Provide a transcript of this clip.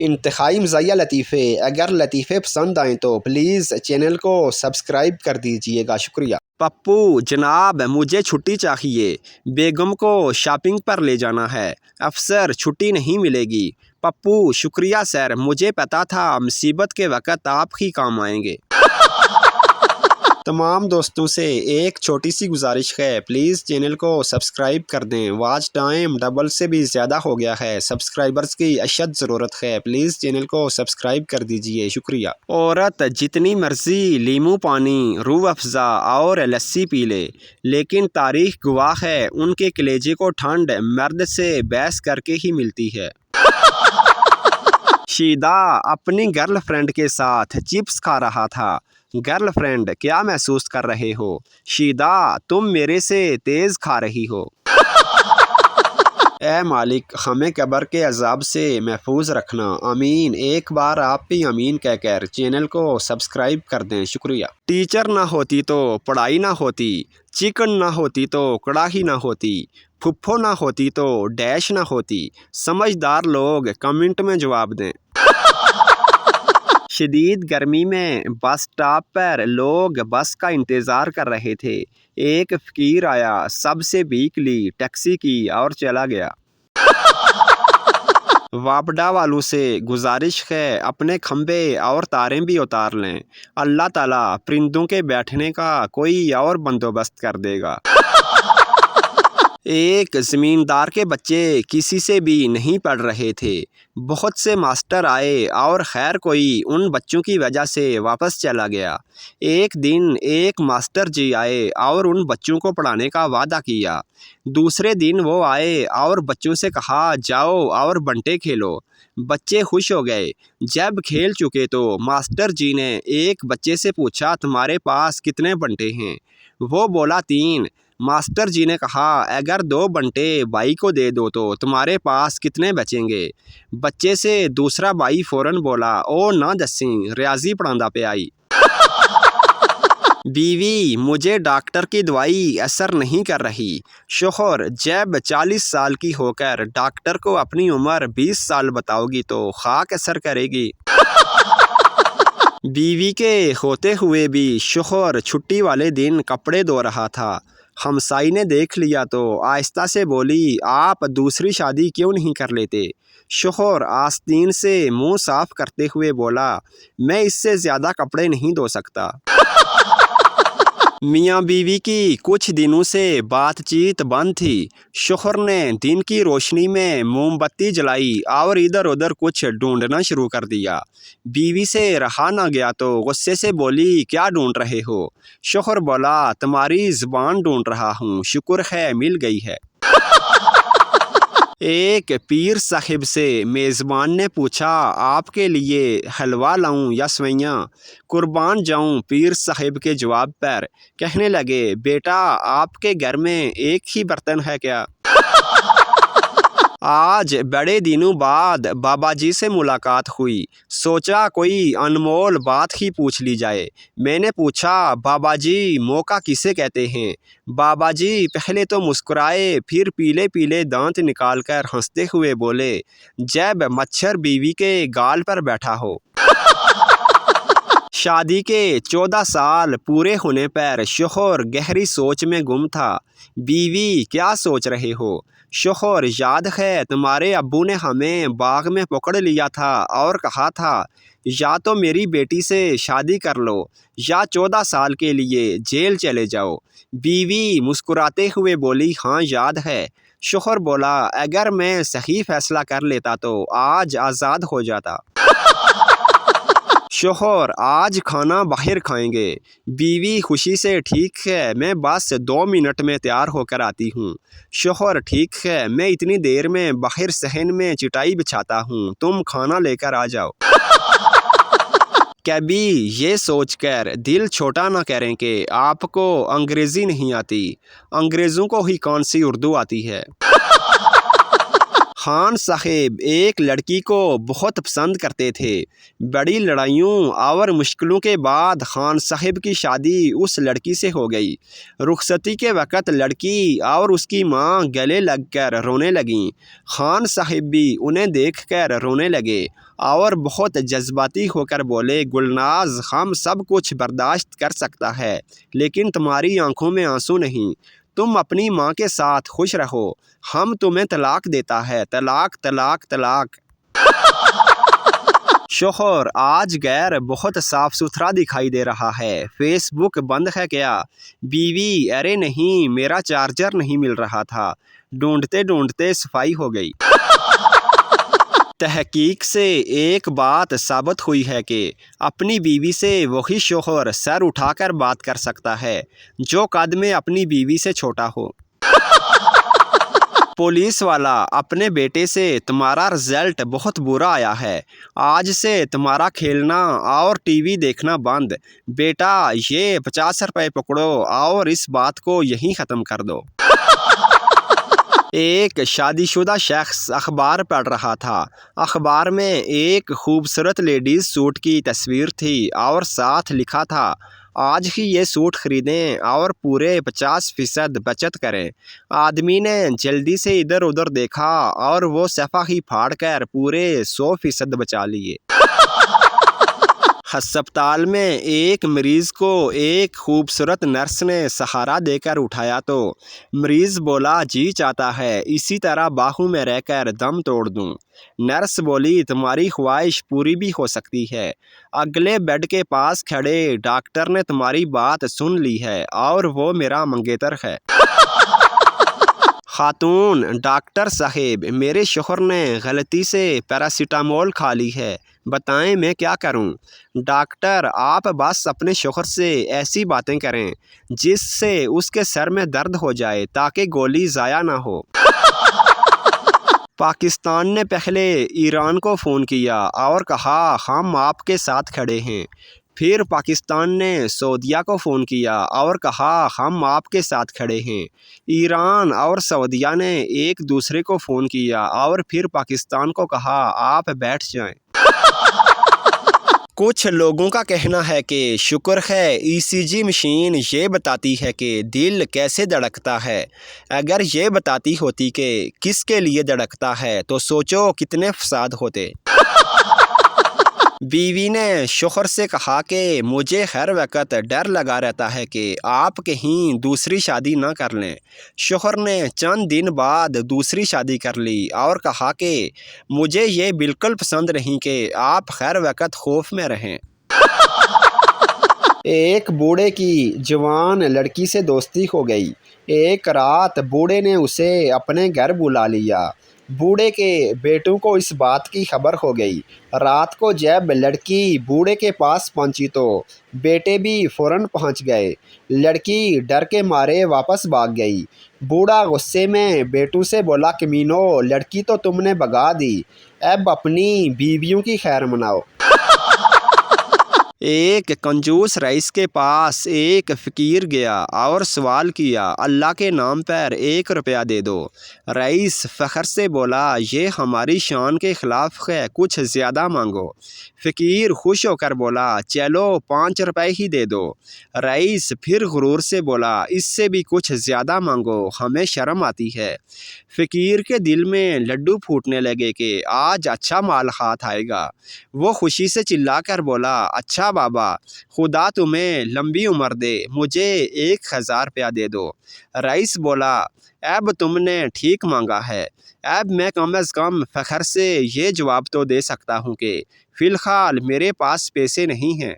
انتہائی مزاحیہ لطیفے۔ اگر لطیفے پسند آئیں تو پلیز چینل کو سبسکرائب کر دیجیے گا، شکریہ۔ پپو جناب مجھے چھٹی چاہیے، بیگم کو شاپنگ پر لے جانا ہے، افسر چھٹی نہیں ملے گی۔ پپو شکریہ سر، مجھے پتا تھا مصیبت کے وقت آپ ہی کام آئیں گے۔ تمام دوستوں سے ایک چھوٹی سی گزارش ہے، پلیز چینل کو سبسکرائب کر دیں۔ واچ ٹائم ڈبل سے بھی زیادہ ہو گیا ہے، سبسکرائبرز کی اشد ضرورت ہے، پلیز چینل کو سبسکرائب کر دیجیے، شکریہ۔ عورت جتنی مرضی لیمو پانی، روح افزا اور لسی پی لے، لیکن تاریخ گواہ ہے ان کے کلیجے کو ٹھنڈ مرد سے بحث کر کے ہی ملتی ہے۔ شیدا اپنی گرل فرینڈ کے ساتھ چپس کھا رہا تھا۔ گرل فرینڈ کیا محسوس کر رہے ہو؟ شیدا تم میرے سے تیز کھا رہی ہو۔ اے مالک ہمیں قبر کے عذاب سے محفوظ رکھنا، آمین۔ ایک بار آپ بھی آمین کہہ کر چینل کو سبسکرائب کر دیں، شکریہ۔ ٹیچر نہ ہوتی تو پڑھائی نہ ہوتی، چکن نہ ہوتی تو کڑاہی نہ ہوتی، پھپھو نہ ہوتی تو ڈیش نہ ہوتی۔ سمجھدار لوگ کمنٹ میں جواب دیں۔ شدید گرمی میں بس اسٹاپ پر لوگ بس کا انتظار کر رہے تھے۔ ایک فقیر آیا، سب سے بھیک لی، ٹیکسی کی اور چلا گیا۔ واپڈا والوں سے گزارش ہے اپنے کھمبے اور تاریں بھی اتار لیں، اللہ تعالیٰ پرندوں کے بیٹھنے کا کوئی اور بندوبست کر دے گا۔ ایک زمیندار کے بچے کسی سے بھی نہیں پڑھ رہے تھے، بہت سے ماسٹر آئے اور خیر کوئی ان بچوں کی وجہ سے واپس چلا گیا۔ ایک دن ایک ماسٹر جی آئے اور ان بچوں کو پڑھانے کا وعدہ کیا۔ دوسرے دن وہ آئے اور بچوں سے کہا جاؤ اور بنٹے کھیلو۔ بچے خوش ہو گئے۔ جب کھیل چکے تو ماسٹر جی نے ایک بچے سے پوچھا تمہارے پاس کتنے بنٹے ہیں؟ وہ بولا 3۔ ماسٹر جی نے کہا اگر 2 بنٹے بھائی کو دے دو تو تمہارے پاس کتنے بچیں گے؟ بچے سے دوسرا بھائی فوراً بولا او نہ دسیں ریاضی پڑھاندا پہ آئی۔ بیوی مجھے ڈاکٹر کی دوائی اثر نہیں کر رہی۔ شوہر جب 40 سال کی ہو کر ڈاکٹر کو اپنی عمر 20 سال بتاؤ گی تو خاک اثر کرے گی۔ بیوی کے ہوتے ہوئے بھی شوہر چھٹی والے دن کپڑے دھو رہا تھا۔ ہمسائی نے دیکھ لیا تو آہستہ سے بولی آپ دوسری شادی کیوں نہیں کر لیتے؟ شوہر آستین سے منہ صاف کرتے ہوئے بولا میں اس سے زیادہ کپڑے نہیں دھو سکتا۔ میاں بیوی کی کچھ دنوں سے بات چیت بند تھی۔ شوہر نے دن کی روشنی میں موم بتی جلائی اور ادھر ادھر کچھ ڈھونڈنا شروع کر دیا۔ بیوی سے رہا نہ گیا تو غصے سے بولی کیا ڈھونڈ رہے ہو؟ شوہر بولا تمہاری زبان ڈھونڈ رہا ہوں، شکر ہے مل گئی ہے۔ ایک پیر صاحب سے میزبان نے پوچھا آپ کے لیے حلوہ لاؤں یا سوئیاں؟ قربان جاؤں پیر صاحب کے جواب پر۔ کہنے لگے بیٹا آپ کے گھر میں ایک ہی برتن ہے کیا؟ آج بڑے دنوں بعد بابا جی سے ملاقات ہوئی، سوچا کوئی انمول بات ہی پوچھ لی جائے۔ میں نے پوچھا بابا جی موقع کسے کہتے ہیں؟ بابا جی پہلے تو مسکرائے، پھر پیلے پیلے دانت نکال کر ہنستے ہوئے بولے جب مچھر بیوی کے گال پر بیٹھا ہو۔ شادی کے 14 سال پورے ہونے پر شوہر گہری سوچ میں گم تھا۔ بیوی کیا سوچ رہے ہو؟ شوہر یاد ہے تمہارے ابو نے ہمیں باغ میں پکڑ لیا تھا اور کہا تھا یا تو میری بیٹی سے شادی کر لو یا 14 سال کے لیے جیل چلے جاؤ۔ بیوی مسکراتے ہوئے بولی ہاں یاد ہے۔ شوہر بولا اگر میں صحیح فیصلہ کر لیتا تو آج آزاد ہو جاتا۔ شوہر آج کھانا باہر کھائیں گے۔ بیوی خوشی سے ٹھیک ہے میں بس 2 منٹ میں تیار ہو کر آتی ہوں۔ شوہر ٹھیک ہے میں اتنی دیر میں باہر صحن میں چٹائی بچھاتا ہوں، تم کھانا لے کر آ جاؤ۔ کبھی یہ سوچ کر دل چھوٹا نہ کریں کہ آپ کو انگریزی نہیں آتی، انگریزوں کو ہی کون سی اردو آتی ہے۔ خان صاحب ایک لڑکی کو بہت پسند کرتے تھے۔ بڑی لڑائیوں اور مشکلوں کے بعد خان صاحب کی شادی اس لڑکی سے ہو گئی۔ رخصتی کے وقت لڑکی اور اس کی ماں گلے لگ کر رونے لگیں۔ خان صاحب بھی انہیں دیکھ کر رونے لگے اور بہت جذباتی ہو کر بولے، گلناز، ہم سب کچھ برداشت کر سکتا ہے لیکن تمہاری آنکھوں میں آنسو نہیں۔ تم اپنی ماں کے ساتھ خوش رہو، ہم تمہیں طلاق دیتا ہے، طلاق طلاق طلاق۔ شوہر آج غیر بہت صاف ستھرا دکھائی دے رہا ہے، فیس بک بند ہے کیا؟ بیوی، ارے نہیں، میرا چارجر نہیں مل رہا تھا، ڈھونڈتے ڈھونڈتے صفائی ہو گئی۔ تحقیق سے ایک بات ثابت ہوئی ہے کہ اپنی بیوی سے وہی شوہر سر اٹھا کر بات کر سکتا ہے جو قد میں اپنی بیوی سے چھوٹا ہو۔ پولیس والا اپنے بیٹے سے، تمہارا رزلٹ بہت برا آیا ہے، آج سے تمہارا کھیلنا اور ٹی وی دیکھنا بند، بیٹا یہ 50 روپے پکڑو اور اس بات کو یہیں ختم کر دو۔ ایک شادی شدہ شخص اخبار پڑھ رہا تھا۔ اخبار میں ایک خوبصورت لیڈیز سوٹ کی تصویر تھی اور ساتھ لکھا تھا، آج ہی یہ سوٹ خریدیں اور پورے 50% بچت کریں۔ آدمی نے جلدی سے ادھر ادھر دیکھا اور وہ صفحہ ہی پھاڑ کر پورے 100% بچا لیے۔ ہسپتال میں ایک مریض کو ایک خوبصورت نرس نے سہارا دے کر اٹھایا تو مریض بولا، جی چاہتا ہے اسی طرح باہوں میں رہ کر دم توڑ دوں۔ نرس بولی، تمہاری خواہش پوری بھی ہو سکتی ہے، اگلے بیڈ کے پاس کھڑے ڈاکٹر نے تمہاری بات سن لی ہے اور وہ میرا منگیتر ہے۔ خاتون، ڈاکٹر صاحب، میرے شوہر نے غلطی سے پیراسیٹامول کھا لی ہے، بتائیں میں کیا کروں؟ ڈاکٹر، آپ بس اپنے شوہر سے ایسی باتیں کریں جس سے اس کے سر میں درد ہو جائے تاکہ گولی ضائع نہ ہو۔ پاکستان نے پہلے ایران کو فون کیا اور کہا ہم آپ کے ساتھ کھڑے ہیں، پھر پاکستان نے سعودیہ کو فون کیا اور کہا ہم آپ کے ساتھ کھڑے ہیں۔ ایران اور سعودیہ نے ایک دوسرے کو فون کیا اور پھر پاکستان کو کہا آپ بیٹھ جائیں۔ کچھ لوگوں کا کہنا ہے کہ شکر ہے ای سی جی مشین یہ بتاتی ہے کہ دل کیسے دھڑکتا ہے، اگر یہ بتاتی ہوتی کہ کس کے لیے دھڑکتا ہے تو سوچو کتنے فساد ہوتے۔ بیوی نے شوہر سے کہا کہ مجھے ہر وقت ڈر لگا رہتا ہے کہ آپ کہیں دوسری شادی نہ کر لیں۔ شوہر نے چند دن بعد دوسری شادی کر لی اور کہا کہ مجھے یہ بالکل پسند نہیں کہ آپ ہر وقت خوف میں رہیں۔ ایک بوڑھے کی جوان لڑکی سے دوستی ہو گئی۔ ایک رات بوڑھے نے اسے اپنے گھر بلا لیا۔ بوڑھے کے بیٹوں کو اس بات کی خبر ہو گئی۔ رات کو جب لڑکی بوڑھے کے پاس پہنچی تو بیٹے بھی فوراً پہنچ گئے۔ لڑکی ڈر کے مارے واپس بھاگ گئی۔ بوڑھا غصے میں بیٹوں سے بولا، کمینو، لڑکی تو تم نے بھگا دی، اب اپنی بیویوں کی خیر مناؤ۔ ایک کنجوس رئیس کے پاس ایک فقیر گیا اور سوال کیا، اللہ کے نام پر 1 روپیہ دے دو۔ رئیس فخر سے بولا، یہ ہماری شان کے خلاف ہے، کچھ زیادہ مانگو۔ فقیر خوش ہو کر بولا، چلو 5 روپے ہی دے دو۔ رئیس پھر غرور سے بولا، اس سے بھی کچھ زیادہ مانگو، ہمیں شرم آتی ہے۔ فقیر کے دل میں لڈو پھوٹنے لگے کہ آج اچھا مال ہاتھ آئے گا۔ وہ خوشی سے چلا کر بولا، اچھا بابا، خدا تمہیں لمبی عمر دے، مجھے 1000 روپیہ دے دو۔ رئیس بولا، اب تم نے ٹھیک مانگا ہے، اب میں کم از کم فخر سے یہ جواب تو دے سکتا ہوں کہ فی الحال میرے پاس پیسے نہیں ہیں۔